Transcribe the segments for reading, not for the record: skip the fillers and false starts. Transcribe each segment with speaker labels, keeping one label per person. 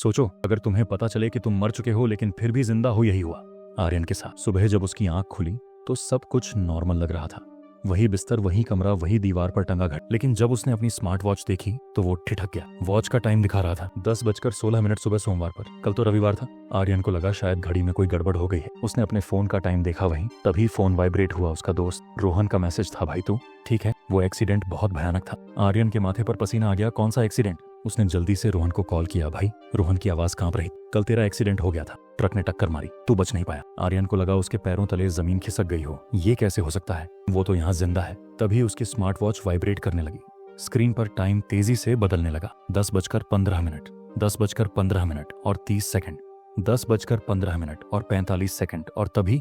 Speaker 1: सोचो अगर तुम्हें पता चले कि तुम मर चुके हो लेकिन फिर भी जिंदा हो। यही हुआ आर्यन के साथ। सुबह जब उसकी आंख खुली तो सब कुछ नॉर्मल लग रहा था। वही बिस्तर, वही कमरा, वही दीवार पर टंगा घड़ी। लेकिन जब उसने अपनी स्मार्ट वॉच देखी तो वो ठिठक गया। वॉच का टाइम दिखा रहा था 10:16 सुबह सोमवार पर। कल तो रविवार था। आर्यन को लगा शायद घड़ी में कोई गड़बड़ हो गई है। उसने अपने फोन का टाइम देखा, वहीं तभी फोन वाइब्रेट हुआ। उसका दोस्त रोहन का मैसेज था, भाई तू ठीक है? वो एक्सीडेंट बहुत भयानक था। आर्यन के माथे पर पसीना आ गया। कौन सा एक्सीडेंट? उसने जल्दी से रोहन को कॉल किया। भाई, रोहन की आवाज कांप रही। कल तेरा एक्सीडेंट हो गया था, ट्रक ने टक्कर मारी, तू बच नहीं पाया। आर्यन को लगा उसके पैरों तले जमीन खिसक गई हो। ये कैसे हो सकता है? वो तो यहाँ जिंदा है। तभी उसकी स्मार्ट वॉच वाइब्रेट करने लगी। स्क्रीन पर टाइम तेजी से बदलने लगा। 10:15, 10:15 और 30 सेकंड, 10:15 और 45 सेकंड। और तभी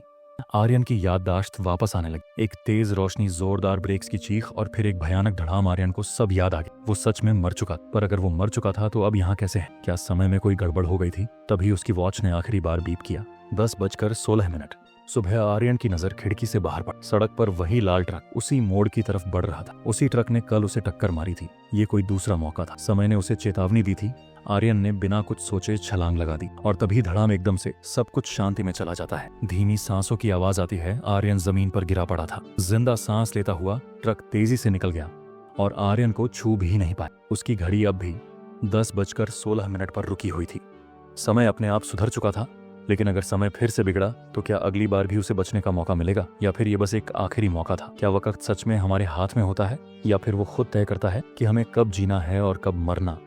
Speaker 1: आर्यन की याददाश्त वापस आने लगी। एक तेज रोशनी, जोरदार ब्रेक्स की चीख और फिर एक भयानक धड़ाम। आर्यन को सब याद आ गया। वो सच में मर चुका। पर अगर वो मर चुका था तो अब यहाँ कैसे है? क्या समय में कोई गड़बड़ हो गई थी? तभी उसकी वॉच ने आखिरी बार बीप किया। 10:16। सुबह आर्यन की नजर खिड़की से बाहर पड़ी। सड़क पर वही लाल ट्रक उसी मोड़ की तरफ बढ़ रहा था। उसी ट्रक ने कल उसे टक्कर मारी थी। ये कोई दूसरा मौका था। समय ने उसे चेतावनी दी थी। आर्यन ने बिना कुछ सोचे छलांग लगा दी और तभी धड़ाम, एकदम से सब कुछ शांति में चला जाता है। धीमी सांसों की आवाज आती है। आर्यन जमीन पर गिरा पड़ा था। जिंदा सांस लेता हुआ ट्रक तेजी से निकल गया और आर्यन को छू भी नहीं पाया। उसकी घड़ी अब भी 10:16 पर रुकी हुई थी। समय अपने आप सुधर चुका था। लेकिन अगर समय फिर से बिगड़ा तो क्या अगली बार भी उसे बचने का मौका मिलेगा, या फिर ये बस एक आखिरी मौका था? क्या वक्त सच में हमारे हाथ में होता है, या फिर वो खुद तय करता है कि हमें कब जीना है और कब मरना?